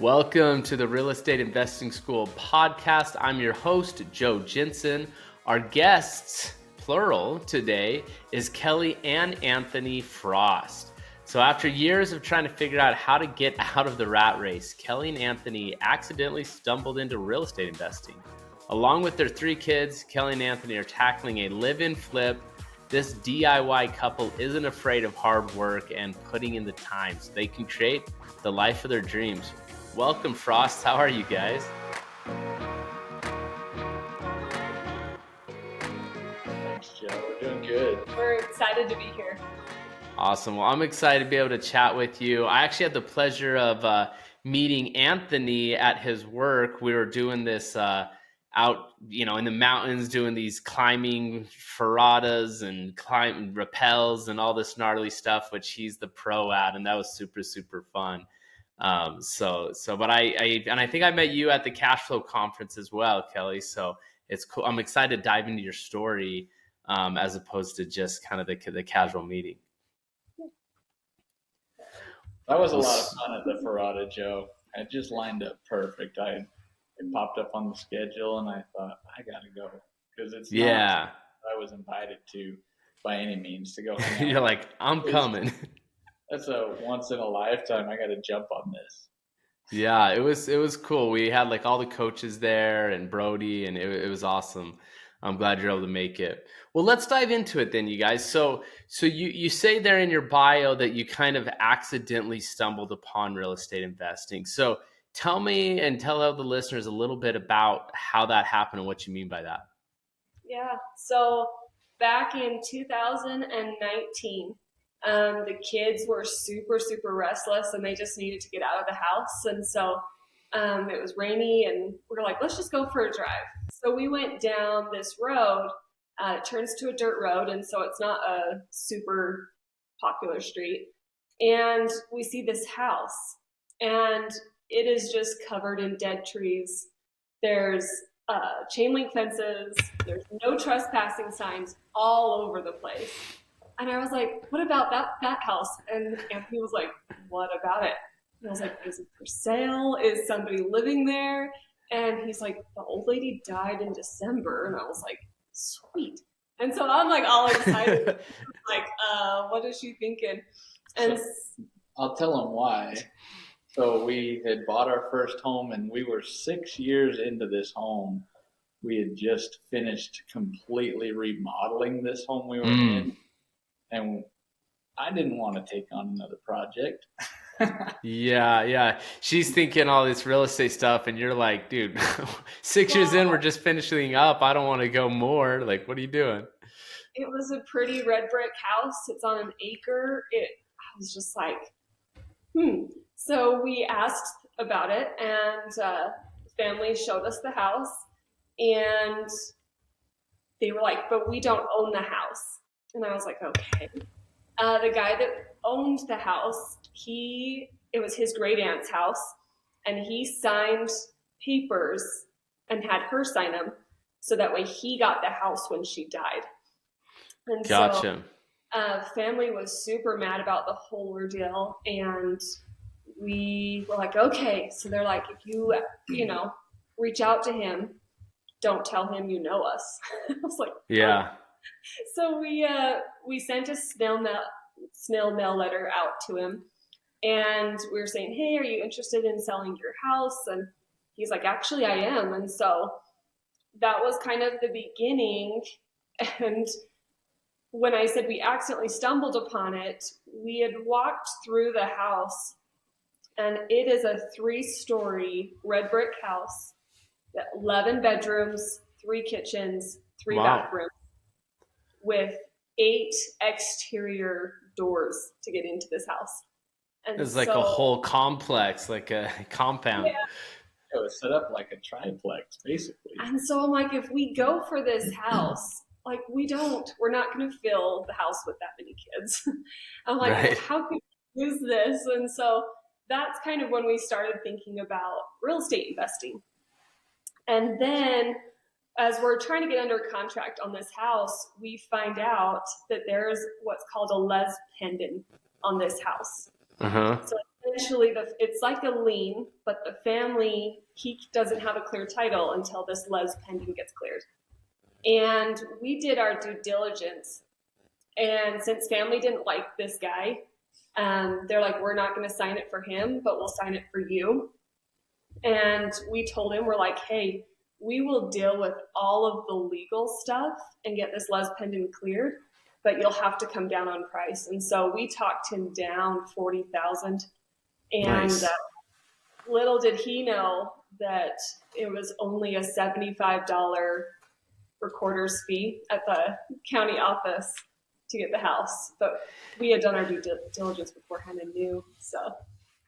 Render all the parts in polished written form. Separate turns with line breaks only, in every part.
Welcome to the Real Estate Investing School podcast. I'm your host, Joe Jensen. Our guests, plural, today is Kellie and Anthony Frost. So after years of trying to figure out how to get out of the rat race, Kellie and Anthony accidentally stumbled into real estate investing. Along with their 3 kids, Kellie and Anthony are tackling a live-in flip. This DIY couple isn't afraid of hard work and putting in the time so they can create the life of their dreams. Welcome, Frost. How are you guys?
Thanks, Joe. We're doing good.
We're excited to be here.
Awesome. Well, I'm excited to be able to chat with you. I actually had the pleasure of meeting Anthony at his work. We were doing this out, in the mountains, doing these climbing ferratas and climb rappels and all this gnarly stuff, which he's the pro at, and that was super, super fun. But I think I met you at the cash flow conference as well, Kellie. So it's cool. I'm excited to dive into your story, as opposed to just kind of the casual meeting.
That was a lot of fun at the Ferrata, Joe. It just lined up perfect. It popped up on the schedule, and I thought, I got to go. Because it's not I was invited to by any means to go hang out.
You're like, I'm coming.
That's a once in a lifetime. I got to jump on this.
Yeah, it was cool. We had like all the coaches there and Brody, and it was awesome. I'm glad you're able to make it. Well, let's dive into it then, you guys. So you say there in your bio that you kind of accidentally stumbled upon real estate investing. So tell me and tell all the listeners a little bit about how that happened and what you mean by that.
Yeah. So back in 2019, the kids were super, super restless and they just needed to get out of the house. And so it was rainy and we were like, let's just go for a drive. So we went down this road. It turns to a dirt road, and so it's not a super popular street. And we see this house, and it is just covered in dead trees. There's chain link fences. There's no trespassing signs all over the place. And I was like, what about that house? And Anthony was like, what about it? And I was like, is it for sale? Is somebody living there? And he's like, the old lady died in December. And I was like, sweet. And so I'm like all excited. Like, what is she thinking? And
I'll tell them why. So we had bought our first home, and we were 6 years into this home. We had just finished completely remodeling this home we were in. And I didn't want to take on another project.
Yeah. She's thinking all this real estate stuff, and you're like, dude, 6 years in, we're just finishing up. I don't want to go more. Like, what are you doing?
It was a pretty red brick house. It's on an acre. I was just like, So we asked about it, and the family showed us the house, and they were like, but we don't own the house. And I was like, okay. The guy that owned the house, it was his great aunt's house, and he signed papers and had her sign them so that way he got the house when she died. And
Gotcha.
So family was super mad about the whole ordeal, and we were like, okay. So they're like, if you reach out to him, don't tell him you know us. I was like,
yeah.
So we sent a snail mail letter out to him, and we were saying, hey, are you interested in selling your house? And he's like, actually, I am. And so that was kind of the beginning. And when I said we accidentally stumbled upon it, we had walked through the house, and it is a 3-story red brick house, 11 bedrooms, 3 kitchens, 3 bathrooms, with 8 exterior doors to get into this house. And
it's like a whole complex, like a compound.
Yeah.
It was set up like a triplex, basically.
And so I'm like, if we go for this house, like we're not going to fill the house with that many kids. I'm like,
right.
How can we use this? And so that's kind of when we started thinking about real estate investing. And then as we're trying to get under contract on this house, we find out that there's what's called a les pendant on this house.
Uh-huh.
So essentially it's like a lien, but the family, he doesn't have a clear title until this les pendant gets cleared. And we did our due diligence. And since family didn't like this guy, they're like, we're not going to sign it for him, but we'll sign it for you. And we told him, we're like, hey, we will deal with all of the legal stuff and get this les pendant cleared, but you'll have to come down on price. And so we talked him down $40,000. And
Nice.
Little did he know that it was only a $75 recorder's fee at the county office to get the house. But we had done our due diligence beforehand and knew. So,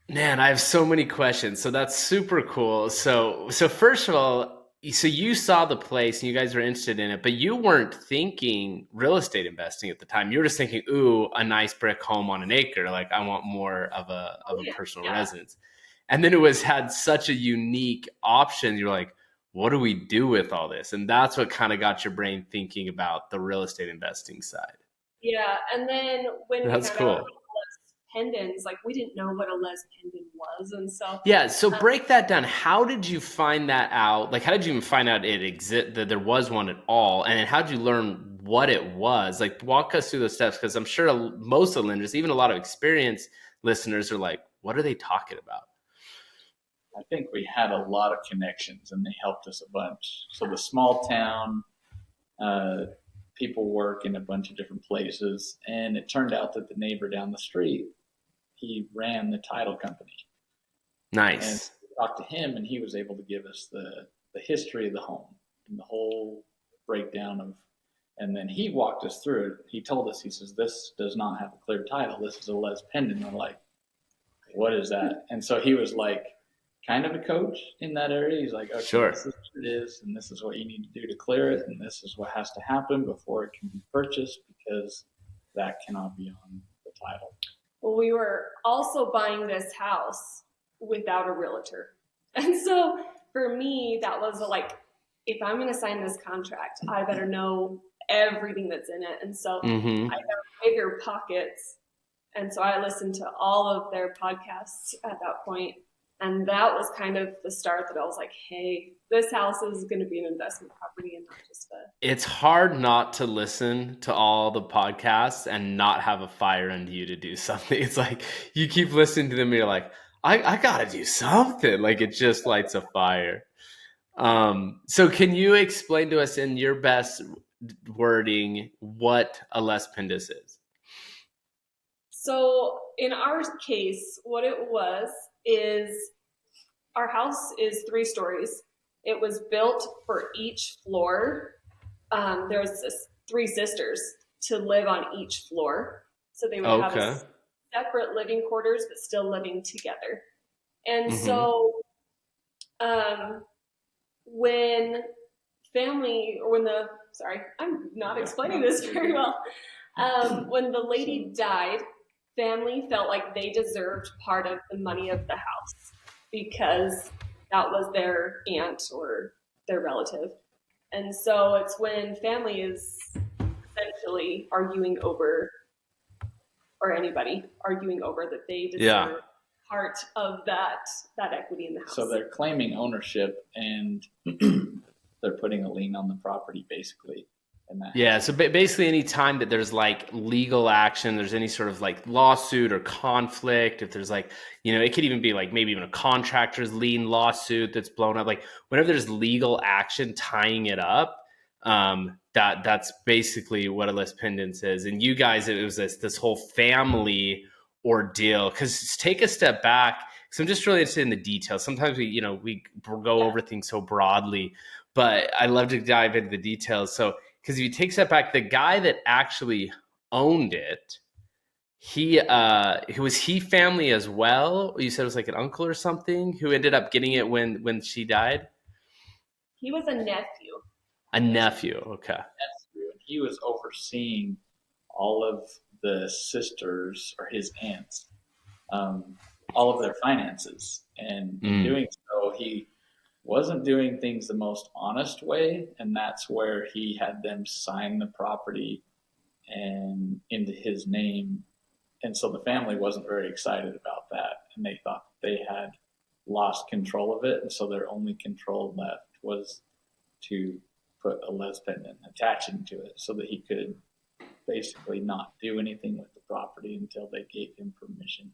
Man, I have so many questions. So that's super cool. So first of all, so you saw the place and you guys were interested in it, but you weren't thinking real estate investing at the time. You were just thinking, ooh, a nice brick home on an acre. Like I want more of a personal residence. And then it had such a unique option. You're like, what do we do with all this? And that's what kind of got your brain thinking about the real estate investing side.
Yeah. And then when
That's
we
cool.
out pendants, like we didn't know what a les pendant was. And so,
yeah. So break that down. How did you find that out? Like, how did you even find out that there was one at all? And then how did you learn what it was? Like, walk us through those steps. Cause I'm sure most of the lenders, even a lot of experienced listeners are like, what are they talking about?
I think we had a lot of connections and they helped us a bunch. So the small town, people work in a bunch of different places. And it turned out that the neighbor down the street, he ran the title company.
Nice.
And we talked to him and he was able to give us the history of the home and the whole breakdown of, and then he walked us through it. He told us, he says, this does not have a clear title. This is a les pendant. And we're like, what is that? And so he was like, kind of a coach in that area. He's like, okay,
sure.
This is what it is, and this is what you need to do to clear it, and this is what has to happen before it can be purchased because that cannot be on the title.
Well, we were also buying this house without a realtor. And so for me, that was like, if I'm going to sign this contract, I better know everything that's in it. And so I got bigger pockets. And so I listened to all of their podcasts at that point. And that was kind of the start that I was like, hey, this house is going to be an investment property and not just
It's hard not to listen to all the podcasts and not have a fire under you to do something. It's like you keep listening to them and you're like, I got to do something. Like it just lights a fire. So can you explain to us in your best wording what a les pendant is?
So in our case, what it was is our house is 3 stories. It was built for each floor. There was 3 sisters to live on each floor. So they would have separate living quarters, but still living together. And so when I'm not explaining this very well. When the lady died, family felt like they deserved part of the money of the house because that was their aunt or their relative. And so it's when family is essentially arguing over, or anybody arguing over that they deserve part of that equity in the house.
So they're claiming ownership and they're putting a lien on the property basically.
Yeah, so basically any time that there's like legal action, there's any sort of like lawsuit or conflict, if there's like, it could even be like maybe even a contractor's lien lawsuit that's blown up, like whenever there's legal action tying it up, that's basically what a les pendant is. And you guys, it was this whole family ordeal. Because take a step back, because I'm just really interested in the details. Sometimes we go over things so broadly, but I love to dive into the details. So because if you take a step back, the guy that actually owned it, he family as well? You said it was like an uncle or something who ended up getting it when she died?
He was a nephew.
A nephew, okay.
He was overseeing all of the sisters or his aunts, all of their finances. And in doing so, he wasn't doing things the most honest way, and that's where he had them sign the property and into his name And so the family wasn't very excited about that. And they thought they had lost control of it. And so their only control left was to put a les pendant attaching to it so that he could basically not do anything with the property until they gave him permission.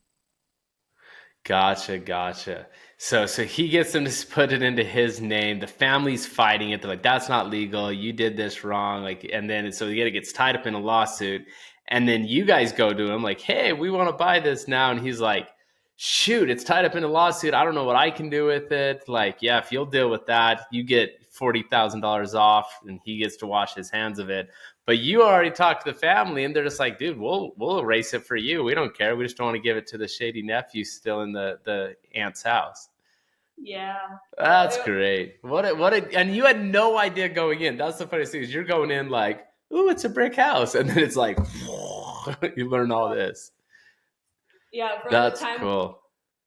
Gotcha. So he gets them to put it into his name. The family's fighting it. They're like, that's not legal. You did this wrong. Like, and then so it gets tied up in a lawsuit. And then you guys go to him like, hey, we want to buy this now. And he's like, shoot, it's tied up in a lawsuit. I don't know what I can do with it. Like, yeah, if you'll deal with that, you get $40,000 off, and he gets to wash his hands of it. But you already talked to the family, and they're just like, dude, we'll erase it for you. We don't care. We just don't want to give it to the shady nephew still in the aunt's house.
Yeah.
That's great. And you had no idea going in. That's the funniest thing is you're going in like, ooh, it's a brick house. And then it's like, you learn all this.
Yeah.
That's cool.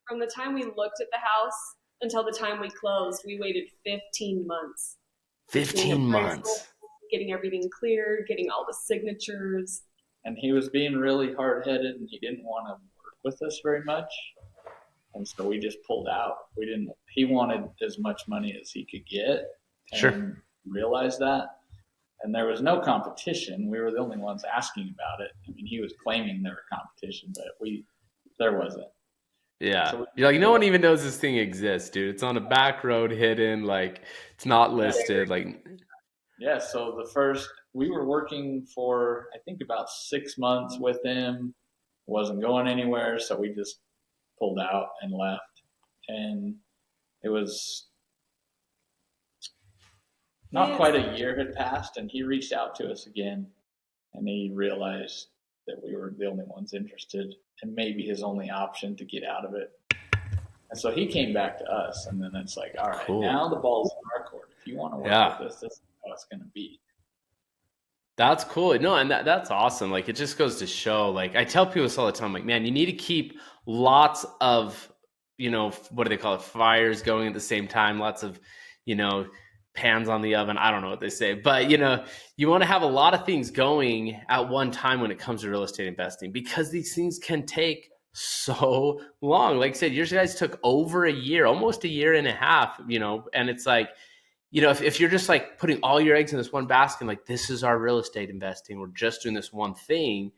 From the time we looked at the house until the time we closed, we waited 15 months.
15 months.
Getting everything cleared, getting all the signatures.
And he was being really hard-headed, and he didn't want to work with us very much. And so we just pulled out. He wanted as much money as he could get. And
sure.
Realized that. And there was no competition. We were the only ones asking about it. I mean, he was claiming there were competition, but there wasn't.
Yeah. So you're like, no one even knows this thing exists, dude. It's on a back road hidden. Like, it's not listed. Like,
yeah. So we were working for, I think, about 6 months with him. Wasn't going anywhere. So we just pulled out and left. And it was not quite a year had passed, and he reached out to us again, and he realized that we were the only ones interested and maybe his only option to get out of it. And so he came back to us, and then it's like, all right, now the ball's in our court. If you want to work with this is how it's going to be.
That's cool. No, and that's awesome. Like, it just goes to show, like, I tell people this all the time, like, man, you need to keep lots of, what do they call it? Fires going at the same time. Lots of, pans on the oven. I don't know what they say, but you want to have a lot of things going at one time when it comes to real estate investing, because these things can take so long. Like I said, yours guys took over a year, almost a year and a half, and it's like, if you're just like putting all your eggs in this one basket, like, this is our real estate investing, we're just doing this one thing.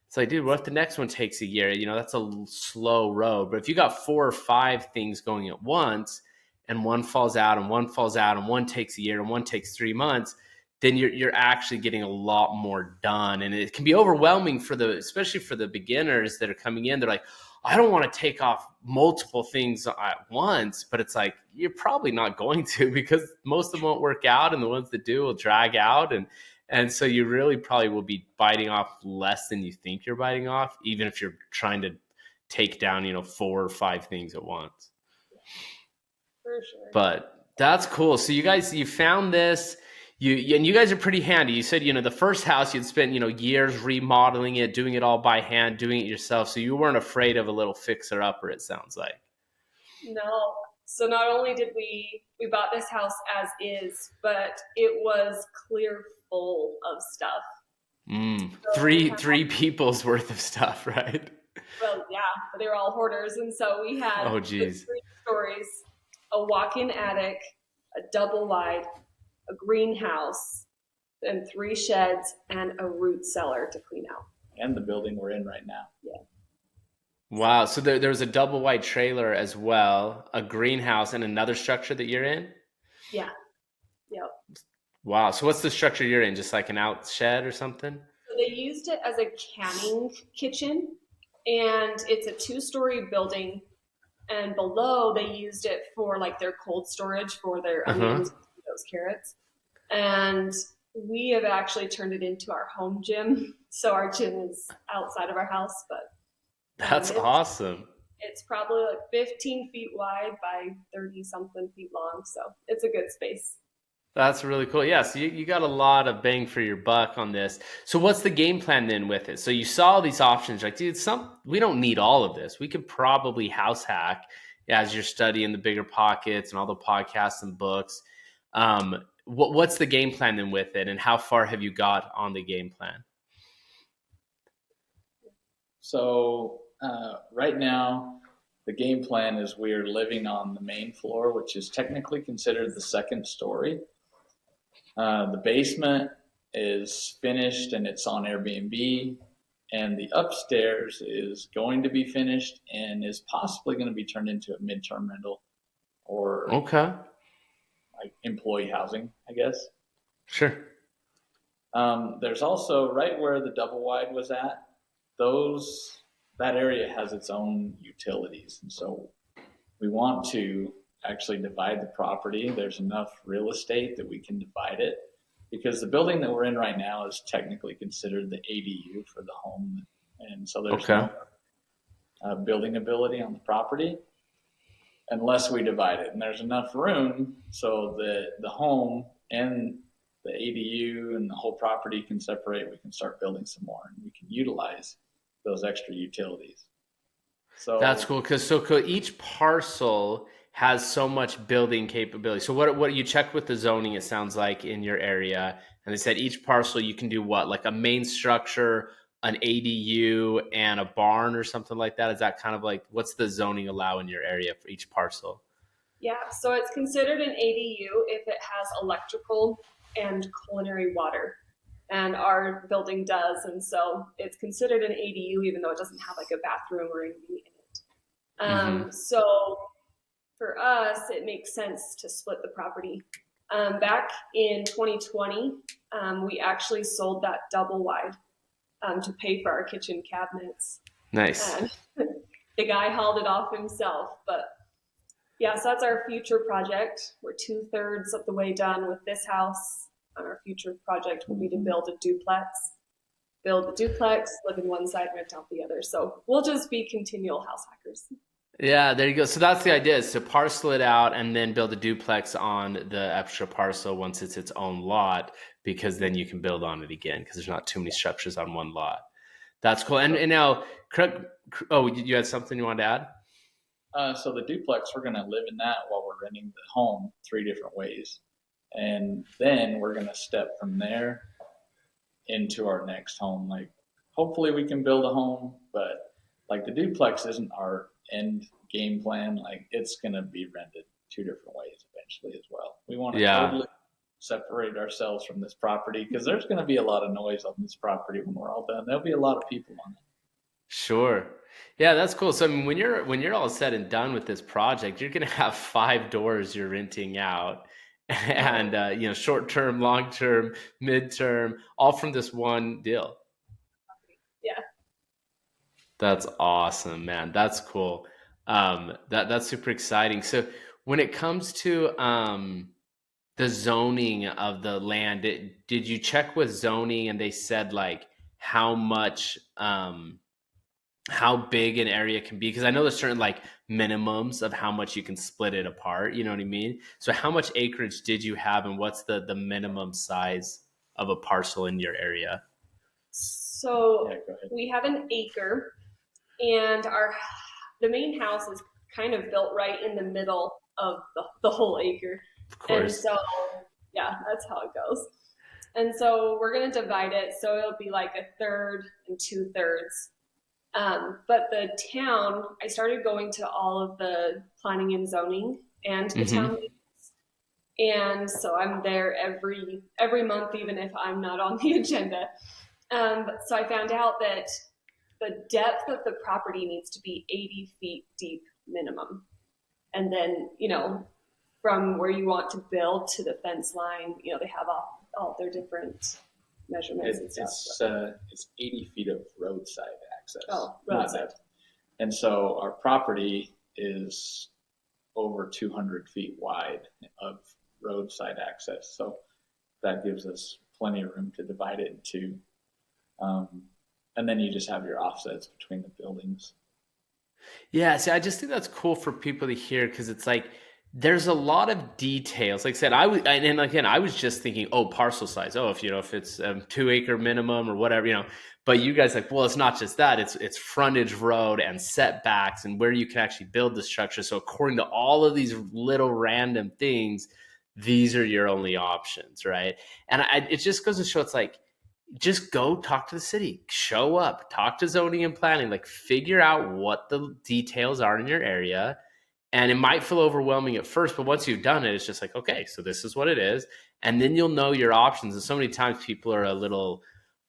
It's like, dude, what if the next one takes a year? That's a slow road. But if you got 4 or 5 things going at once, and one falls out and one falls out and one takes a year and one takes 3 months, then you're actually getting a lot more done. And it can be overwhelming especially for the beginners that are coming in. They're like, I don't want to take off multiple things at once, but it's like, you're probably not going to, because most of them won't work out, and the ones that do will drag out. And so you really probably will be biting off less than you think you're biting off, even if you're trying to take down, 4 or 5 things at once.
For sure.
But that's cool. So you found this, and you guys are pretty handy. You said, the first house you'd spent, years remodeling it, doing it all by hand, doing it yourself. So you weren't afraid of a little fixer upper, it sounds like.
No. So not only did we bought this house as is, but it was clear full of stuff. So
three people's worth of stuff, right?
Well, yeah, but they were all hoarders. And so we had 3 stories, a walk-in attic, a double wide, a greenhouse, and 3 sheds, and a root cellar to clean out.
And the building we're in right now.
Yeah.
Wow. So there's a double wide trailer as well, a greenhouse, and another structure that you're in?
Yeah. Yep.
Wow. So what's the structure you're in? Just like an out shed or something?
So they used it as a canning kitchen, and it's a 2-story building. And below, they used it for like their cold storage for their onions, potatoes, carrots. And we have actually turned it into our home gym. So our gym is outside of our house, but
that's awesome.
It's probably like 15 feet wide by 30 something feet long. So it's a good space.
That's really cool. Yeah, so you got a lot of bang for your buck on this. So what's the game plan then with it? So you saw these options, like, dude, we don't need all of this. We could probably house hack as you're studying the Bigger Pockets and all the podcasts and books. What's the game plan then with it, and how far have you got on the game plan?
So right now, the game plan is we're living on the main floor, which is technically considered the second story. The basement is finished and it's on Airbnb, and the upstairs is going to be finished and is possibly going to be turned into a midterm rental or
Okay.
like employee housing, I guess.
Sure.
There's also right where the double wide was at, that area has its own utilities. And so we want to actually divide the property. There's enough real estate that we can divide it, because the building that we're in right now is technically considered the ADU for the home. And so there's no building ability on the property unless we divide it. And there's enough room so that the home and the ADU and the whole property can separate. We can start building some more, and we can utilize those extra utilities. So
That's cool, because each parcel has so much building capability. So what you checked with the zoning, it sounds like, in your area, and they said each parcel you can do what, like a main structure, an ADU, and a barn or something like that? Is that kind of like, what's the zoning allow in your area for each parcel?
Yeah, so it's considered an ADU if it has electrical and culinary water. And our building does, and so it's considered an ADU even though it doesn't have like a bathroom or anything in it. So for us, it makes sense to split the property. Back in 2020, we actually sold that double wide to pay for our kitchen cabinets.
Nice.
And the guy hauled it off himself, but yeah, so that's our future project. We're 2/3 of the way done with this house. On our future project will be to build the duplex, live in one side, rent out the other. So we'll just be continual house hackers.
Yeah, there you go. So that's the idea, is to parcel it out and then build a duplex on the extra parcel once it's its own lot, because then you can build on it again because there's not too many structures on one lot. That's cool. And now, you had something you wanted to add?
So the duplex, we're going to live in that while we're renting the home 3 different ways. And then we're going to step from there into our next home. Like, hopefully we can build a home, but like the duplex isn't our end game plan. Like, it's going to be rented 2 different ways eventually as well. We want to totally separate ourselves from this property, because there's going to be a lot of noise on this property when we're all done. There'll be a lot of people on it.
Sure. Yeah, that's cool. So I mean, when you're all said and done with this project, you're going to have 5 doors you're renting out. And short term, long term, midterm, all from this one deal.
Yeah,
that's awesome, man. That's cool. That's super exciting. So when it comes to the zoning of the land, did you check with zoning and they said like how much how big an area can be? Because I know there's certain like minimums of how much you can split it apart. You know what I mean? So how much acreage did you have, and what's the minimum size of a parcel in your area?
So we have an acre, and the main house is kind of built right in the middle of the whole acre.
Of course.
And so, yeah, that's how it goes. And so we're going to divide it. So it'll be like 1/3 and 2/3. But the town, I started going to all of the planning and zoning and the town meetings. And so I'm there every month, even if I'm not on the agenda. So I found out that the depth of the property needs to be 80 feet deep minimum. And then, from where you want to build to the fence line, they have all their different measurements and stuff.
It's 80 feet of roadside access.
Oh, roadside.
And so our property is over 200 feet wide of roadside access. So that gives us plenty of room to divide it into. And then you just have your offsets between the buildings.
Yeah, see, I just think that's cool for people to hear, because it's like there's a lot of details. Like I said, I was just thinking, parcel size. If it's 2 acre minimum or whatever, But you guys like, well, it's not just that. It's frontage road and setbacks and where you can actually build the structure. So according to all of these little random things, these are your only options, right? And it just goes to show, it's like, just go talk to the city, show up, talk to zoning and planning, like figure out what the details are in your area. And it might feel overwhelming at first, but once you've done it, it's just like, okay, so this is what it is. And then you'll know your options. And so many times people are a little,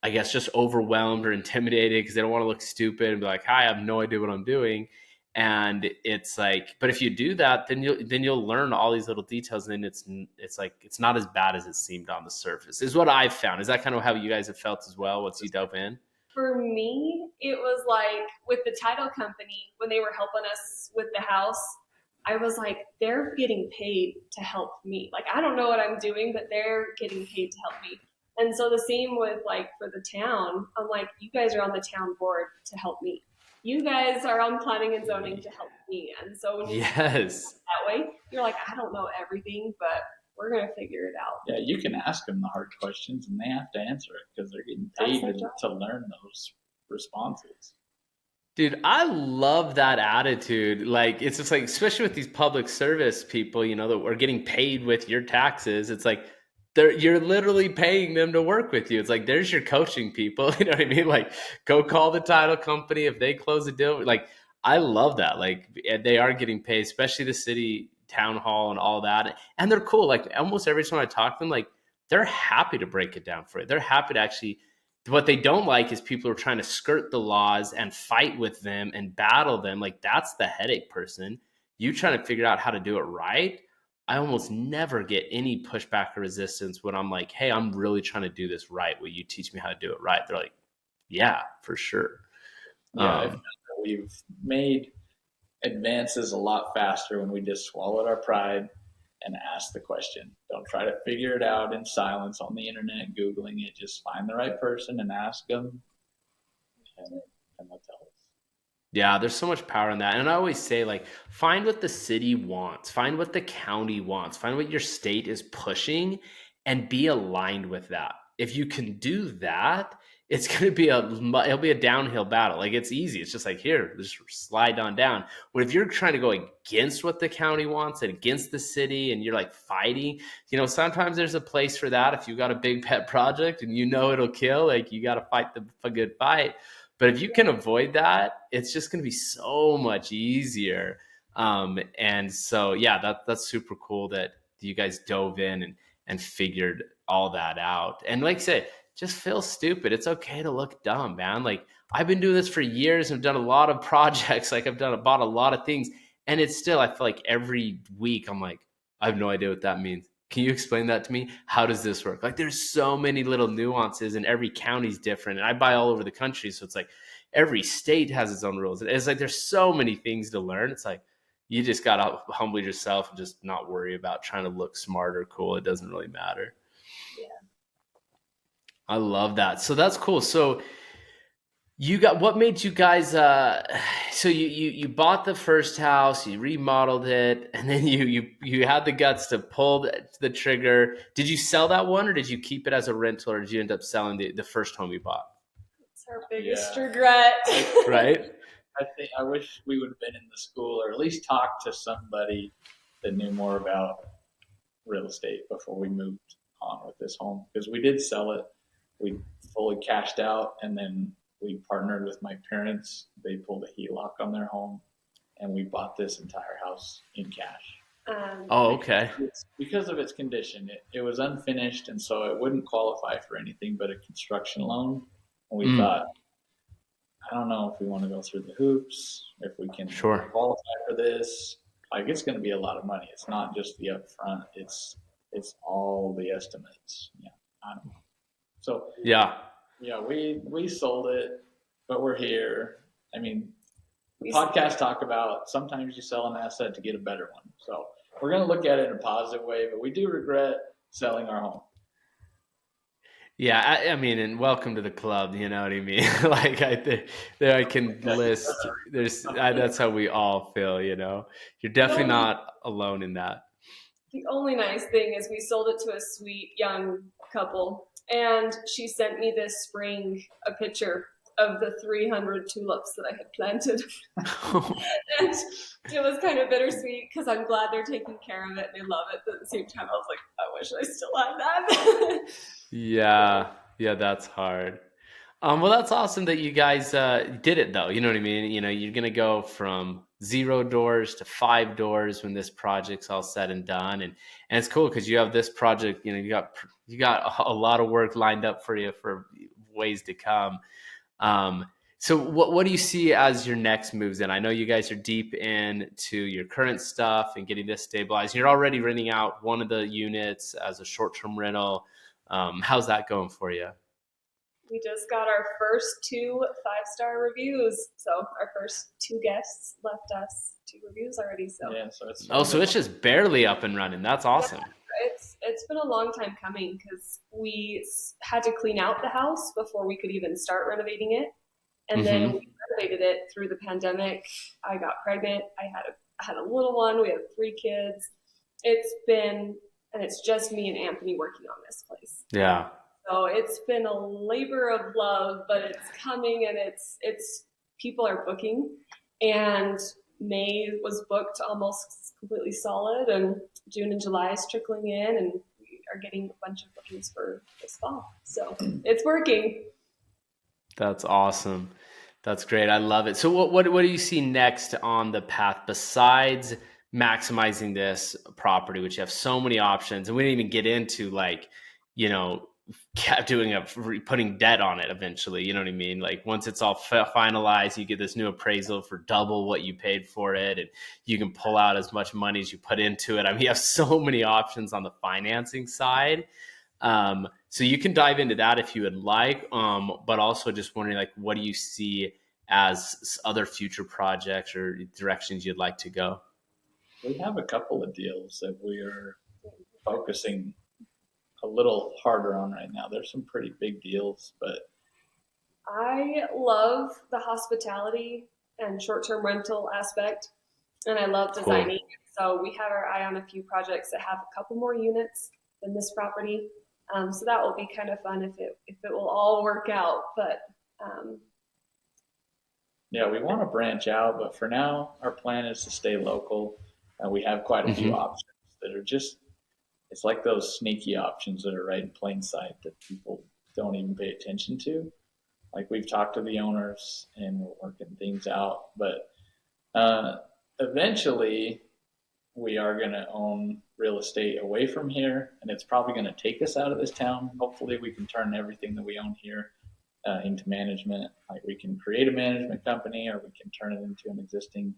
I guess, just overwhelmed or intimidated because they don't want to look stupid and be like, hi, I have no idea what I'm doing. And it's like, but if you do that, then you'll learn all these little details, and then it's like it's not as bad as it seemed on the surface, is what I've found. Is that kind of how you guys have felt as well once you dove in?
For me, it was like with the title company, when they were helping us with the house, I was like, they're getting paid to help me. Like, I don't know what I'm doing, but they're getting paid to help me. And so the same with like for the town, I'm like, you guys are on the town board to help me. You guys are on planning and zoning to help me. And so when you
Yes.
that way, you're like, I don't know everything, but we're going to figure it out.
Yeah, you can ask them the hard questions and they have to answer it because they're getting paid to learn those responses.
Dude, I love that attitude. Like, it's just like, especially with these public service people, you know, that are getting paid with your taxes. It's like, you're literally paying them to work with you. It's like, there's your coaching people. You know what I mean? Like, go call the title company if they close a deal. Like, I love that. Like, they are getting paid, especially the city town hall and all that. And they're cool. Like, almost every time I talk to them, like, they're happy to break it down for you. They're happy to actually. What they don't like is people who are trying to skirt the laws and fight with them and battle them. Like, that's the headache person. You trying to figure out how to do it right. I almost never get any pushback or resistance when I'm like, hey, I'm really trying to do this right. Will you teach me how to do it right? They're like, yeah, for sure.
Yeah, we've made advances a lot faster when we just swallowed our pride and asked the question. Don't try to figure it out in silence on the internet, Googling it. Just find the right person and ask them, and they'll tell us.
Yeah, there's so much power in that. And I always say, like, find what the city wants, find what the county wants, find what your state is pushing, and be aligned with that. If you can do that, it's going to be it'll be a downhill battle. Like, it's easy. It's just like, here, just slide on down. But if you're trying to go against what the county wants and against the city, and you're like fighting, you know, sometimes there's a place for that. If you got a big pet project and you know it'll kill, like, you got to fight a good fight. But if you can avoid that, it's just going to be so much easier. And so, yeah, that's super cool that you guys dove in and figured all that out. And like I said, just feel stupid. It's okay to look dumb, man. Like, I've been doing this for years and done a lot of projects. Like, bought a lot of things. And it's still, I feel like every week I'm like, I have no idea what that means. Can you explain that to me? How does this work? Like, there's so many little nuances, and every county's different. And I buy all over the country. So it's like every state has its own rules. It's like there's so many things to learn. It's like you just got to humble yourself and just not worry about trying to look smart or cool. It doesn't really matter.
Yeah.
I love that. So that's cool. So what made you guys, so you bought the first house, you remodeled it, and then you had the guts to pull the trigger. Did you sell that one, or did you keep it as a rental, or did you end up selling the first home you bought?
It's our biggest regret.
Right?
I wish we would have been in the school, or at least talked to somebody that knew more about real estate before we moved on with this home, because we did sell it. We fully cashed out, and then we partnered with my parents. They pulled a HELOC on their home, and we bought this entire house in cash.
Okay.
Because of its condition, it was unfinished, and so it wouldn't qualify for anything but a construction loan. And we thought, I don't know if we want to go through the hoops, if we can qualify for this. Like, it's going to be a lot of money. It's not just the upfront. It's all the estimates. Yeah, I don't know. So yeah, we sold it, but we're here. I mean, the podcast talk about sometimes you sell an asset to get a better one. So we're going to look at it in a positive way, but we do regret selling our home.
Yeah, I mean, and welcome to the club. You know what I mean? Like, I can list. That's how we all feel. You know, you're definitely not alone in that.
The only nice thing is we sold it to a sweet young couple. And she sent me this spring a picture of the 300 tulips that I had planted. And it was kind of bittersweet because I'm glad they're taking care of it and they love it. But at the same time, I was like, I wish I still had that.
Yeah. Yeah, that's hard. Well, that's awesome that you guys did it though. You know what I mean? You know, you're gonna go from 0 doors to 5 doors when this project's all said and done, and it's cool because you have this project. You know, you got a lot of work lined up for you for ways to come. Um, so what do you see as your next moves then? I know you guys are deep into your current stuff and getting this stabilized. You're already renting out one of the units as a short-term rental. How's that going for you?
We just got our first 2 5-star reviews. So our first 2 guests left us 2 reviews already. So
Yeah, so it's
Oh, so it's just barely up and running. That's awesome.
it's been a long time coming because we had to clean out the house before we could even start renovating it. And then
Mm-hmm.
we renovated it through the pandemic. I got pregnant. I had a little one. We have 3 kids. It's just me and Anthony working on this place.
Yeah.
So it's been a labor of love, but it's coming and it's people are booking, and May was booked almost completely solid, and June and July is trickling in, and we are getting a bunch of bookings for this fall. So it's working.
That's awesome. That's great. I love it. So what do you see next on the path besides maximizing this property, which you have so many options, and we didn't even get into like, you know, putting debt on it eventually. You know what I mean? Like once it's all finalized, you get this new appraisal for double what you paid for it, and you can pull out as much money as you put into it. I mean, you have so many options on the financing side. So you can dive into that if you would like, but also just wondering, like, what do you see as other future projects or directions you'd like to go?
We have a couple of deals that we are focusing a little harder on right now. There's some pretty big deals, but
I love the hospitality and short-term rental aspect, and I love designing. Cool. So we have our eye on a few projects that have a couple more units than this property. So that will be kind of fun if it will all work out. But
yeah, we want to branch out, but for now, our plan is to stay local. We have quite a few options that are just, it's like those sneaky options that are right in plain sight that people don't even pay attention to. Like we've talked to the owners and we're working things out, but eventually we are going to own real estate away from here, and it's probably going to take us out of this town. Hopefully we can turn everything that we own here into management. Like we can create a management company, or we can turn it into an existing,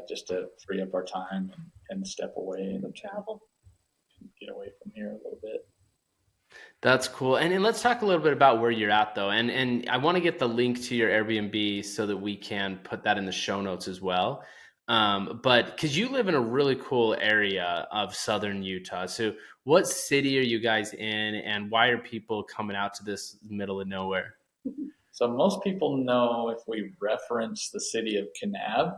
just to free up our time and step away and travel, and get away from here a little bit.
That's cool. And let's talk a little bit about where you're at though. And I want to get the link to your Airbnb so that we can put that in the show notes as well. But because you live in a really cool area of southern Utah. So what city are you guys in, and why are people coming out to this middle of nowhere?
So most people know if we reference the city of Kanab,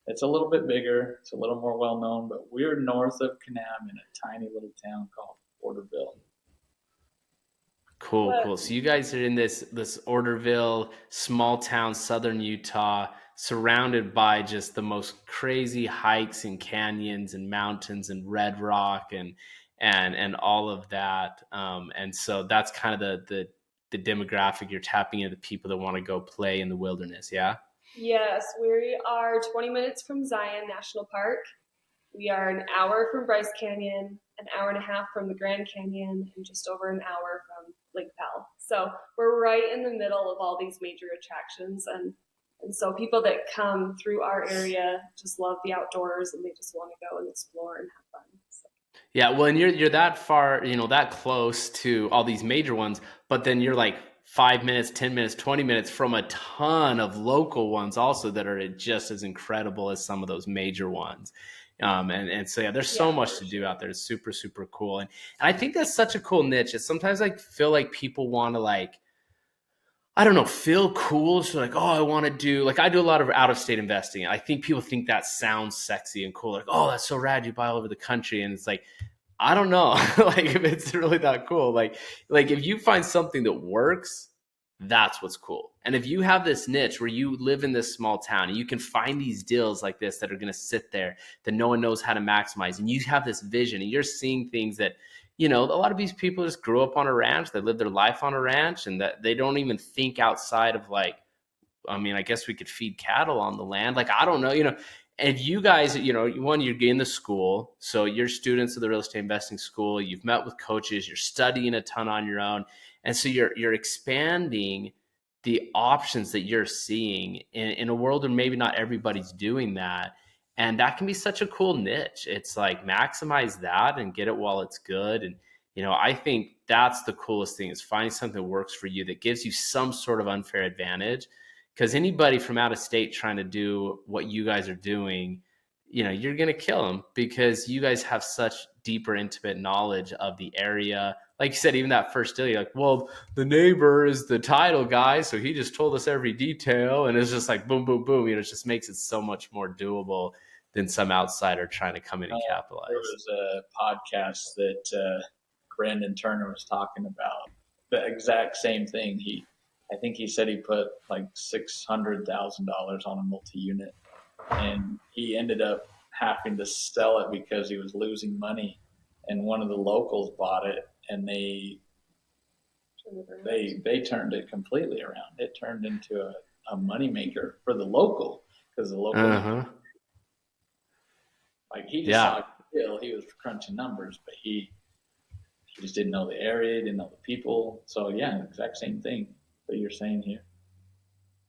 it's a little bit bigger, it's a little more well known, but we're north of Kanab in a tiny little town called Porterville.
Cool. So you guys are in this Orderville, small town, southern Utah, surrounded by just the most crazy hikes and canyons and mountains and red rock and all of that. And so that's kind of the demographic you're tapping into, the people that want to go play in the wilderness. Yeah.
Yes, we are 20 minutes from Zion National Park. We are an hour from Bryce Canyon, an hour and a half from the Grand Canyon, and just over an hour from Lake Powell. So we're right in the middle of all these major attractions, and so people that come through our area just love the outdoors, and they just want to go and explore and have fun. So.
Yeah, well, and you're that far, that close to all these major ones, but then you're like 5 minutes, 10 minutes, 20 minutes from a ton of local ones also that are just as incredible as some of those major ones. And so, yeah, there's so much to do out there. It's super, super cool. And I think that's such a cool niche. It's sometimes I feel like people want to I don't know, feel cool. So like, oh, I want to do, I do a lot of out of state investing. I think people think that sounds sexy and cool. Like, oh, that's so rad. You buy all over the country. And it's like, I don't know, if it's really that cool. Like if you find something that works, That's what's cool. And if you have this niche where you live in this small town and you can find these deals like this that are going to sit there that no one knows how to maximize, and you have this vision and you're seeing things that, a lot of these people just grew up on a ranch, they live their life on a ranch, and that they don't even think outside of like, I guess we could feed cattle on the land. Like, I don't know, and you guys, one, you're in the school. So you're students of the real estate investing school. You've met with coaches. You're studying a ton on your own. And so you're expanding the options that you're seeing in a world where maybe not everybody's doing that. And that can be such a cool niche. It's like maximize that and get it while it's good. And, I think that's the coolest thing is finding something that works for you that gives you some sort of unfair advantage. Because anybody from out of state trying to do what you guys are doing, you're going to kill them because you guys have such deeper, intimate knowledge of the area. Like you said, even that first deal, you're like, well, the neighbor is the title guy, so he just told us every detail. And it's just like boom, boom, boom. It just makes it so much more doable than some outsider trying to come in and capitalize.
There was a podcast that Brandon Turner was talking about the exact same thing. I think he said he put like $600,000 on a multi-unit, and he ended up having to sell it because he was losing money. And one of the locals bought it, and they turned it completely around. It turned into a moneymaker for the local because the local, like he just saw the deal, he was crunching numbers, but he just didn't know the area, didn't know the people. So yeah, exact same thing that you're saying here.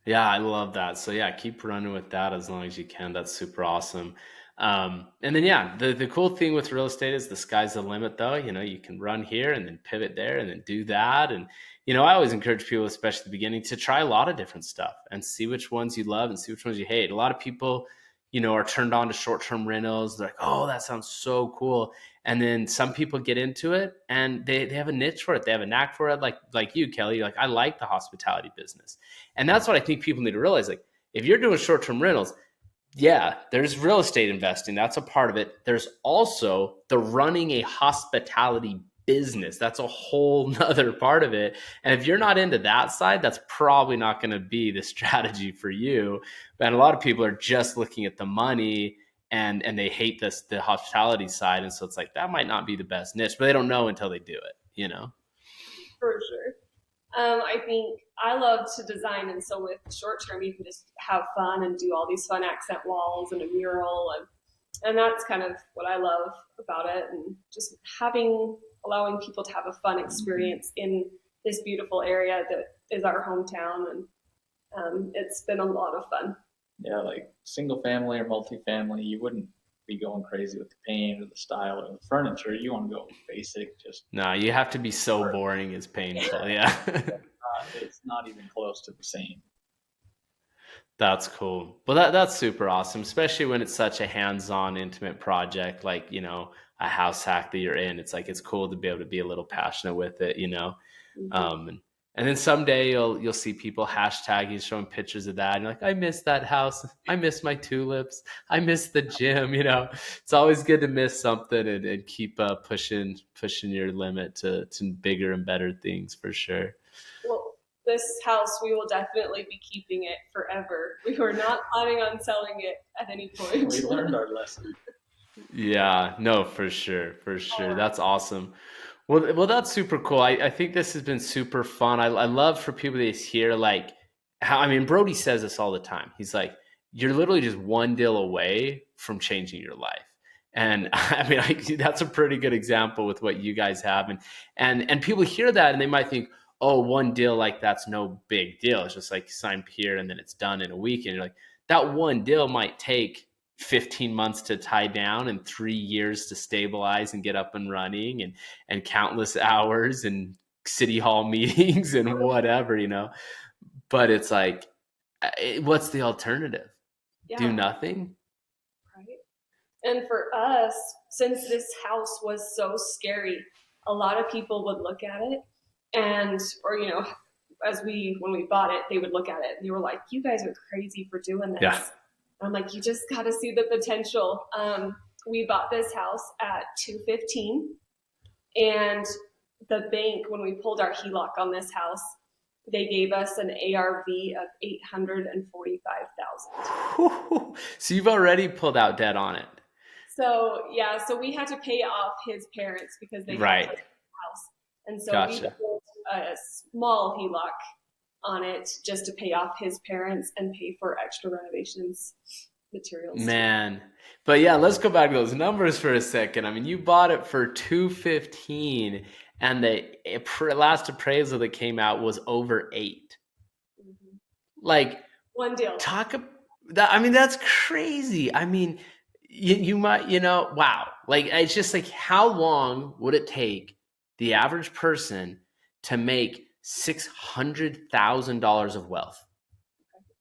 Yeah, I love that. So yeah, keep running with that as long as you can. That's super awesome. And then the cool thing with real estate is the sky's the limit though. You can run here and then pivot there and then do that. And, I always encourage people, especially at the beginning, to try a lot of different stuff and see which ones you love and see which ones you hate. A lot of people, are turned on to short-term rentals. They're like, oh, that sounds so cool. And then some people get into it and they have a niche for it. They have a knack for it. Like you, Kelly, you're like, I like the hospitality business. And that's what I think people need to realize. Like, if you're doing short-term rentals, yeah, there's real estate investing. That's a part of it. There's also the running a hospitality business. That's a whole nother part of it. And if you're not into that side, that's probably not going to be the strategy for you. And a lot of people are just looking at the money and they hate the hospitality side. And so it's like, that might not be the best niche, but they don't know until they do it,
For sure. I think I love to design. And so with short term, you can just have fun and do all these fun accent walls and a mural. And that's kind of what I love about it. And just allowing people to have a fun experience in this beautiful area that is our hometown. And it's been a lot of fun.
Yeah, like single family or multifamily, you wouldn't be going crazy with the paint or the style or the furniture. You want to go basic,
No, you have to be so boring it's painful. Yeah.
It's not even close to the same.
That's cool. Well, that's super awesome, especially when it's such a hands-on, intimate project like, a house hack that you're in. It's like, it's cool to be able to be a little passionate with it, Mm-hmm. And then someday you'll see people hashtagging, showing pictures of that. And you're like, I miss that house. I miss my tulips. I miss the gym. It's always good to miss something and keep pushing your limit to bigger and better things for sure.
Well, this house, we will definitely be keeping it forever. We were not planning on selling it at any point.
We learned our lesson.
Yeah, no, for sure. That's awesome. Well, that's super cool. I think this has been super fun. I love for people to hear like how, Brody says this all the time. He's like, you're literally just one deal away from changing your life. And that's a pretty good example with what you guys have. And people hear that and they might think, oh, one deal, like that's no big deal. It's just like sign here and then it's done in a week. And you're like, that one deal might take 15 months to tie down and 3 years to stabilize and get up and running and countless hours and city hall meetings and whatever, but it's like, what's the alternative?
Yeah.
Do nothing.
Right. And for us, since this house was so scary, a lot of people would look at it when we bought it, they would look at it and they were like, you guys are crazy for doing this.
Yeah.
I'm like, you just got to see the potential. We bought this house at $215, and the bank, when we pulled our HELOC on this house, they gave us an ARV of $845,000.
So you've already pulled out debt on it.
So yeah, so we had to pay off his parents because they helped us
Right.
with the house, and so we
Gotcha.
built a small HELOC on it just to pay off his parents and pay for extra renovations materials.
Man. But yeah, let's go back to those numbers for a second. I mean, you bought it for $215 and the last appraisal that came out was over $8.
Mm-hmm.
Like,
one deal.
That, I mean, that's crazy. I mean, you might, wow. Like, it's just like, how long would it take the average person to make $600,000 of wealth?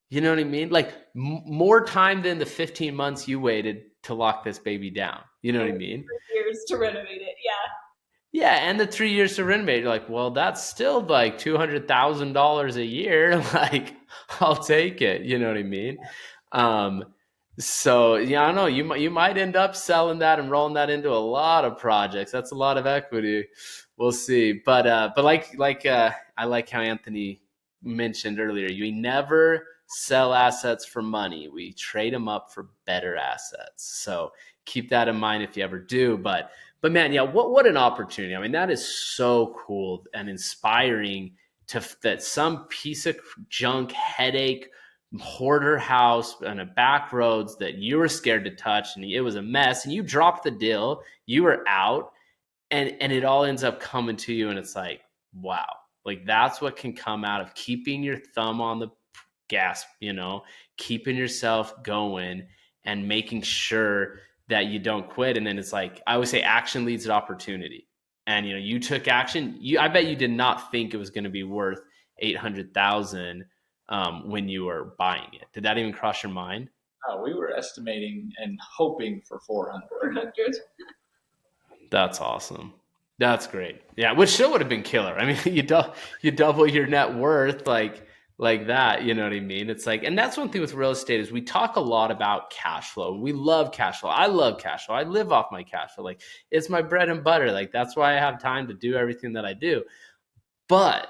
You know what I mean? Like more time than the 15 months you waited to lock this baby down. You know what I mean?
3 years to renovate it. Yeah.
Yeah, and the 3 years to renovate. You're like, well, that's still like $200,000 a year. Like, I'll take it. You know what I mean? So yeah, I don't know. You might end up selling that and rolling that into a lot of projects. That's a lot of equity. We'll see. But I like how Anthony mentioned earlier. You never sell assets for money. We trade them up for better assets. So keep that in mind if you ever do. But man, yeah, what an opportunity. I mean, that is so cool and inspiring that some piece of junk headache hoarder house on a back roads that you were scared to touch and it was a mess and you dropped the deal, you were out and it all ends up coming to you and it's like, wow, like that's what can come out of keeping your thumb on the gas, keeping yourself going and making sure that you don't quit. And then it's like, I always say action leads to opportunity. And, you took action. I bet you did not think it was going to be worth 800,000 when you were buying it. Did that even cross your mind?
We were estimating and hoping for 400.
That's awesome. That's great. Yeah, which still would have been killer. I mean, you double your net worth like that, you know what I mean? It's like, and that's one thing with real estate is we talk a lot about cash flow. We love cash flow. I love cash flow. I live off my cash flow. Like it's my bread and butter. Like that's why I have time to do everything that I do. But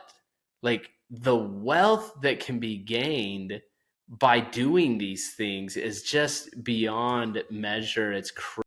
like the wealth that can be gained by doing these things is just beyond measure. It's crazy.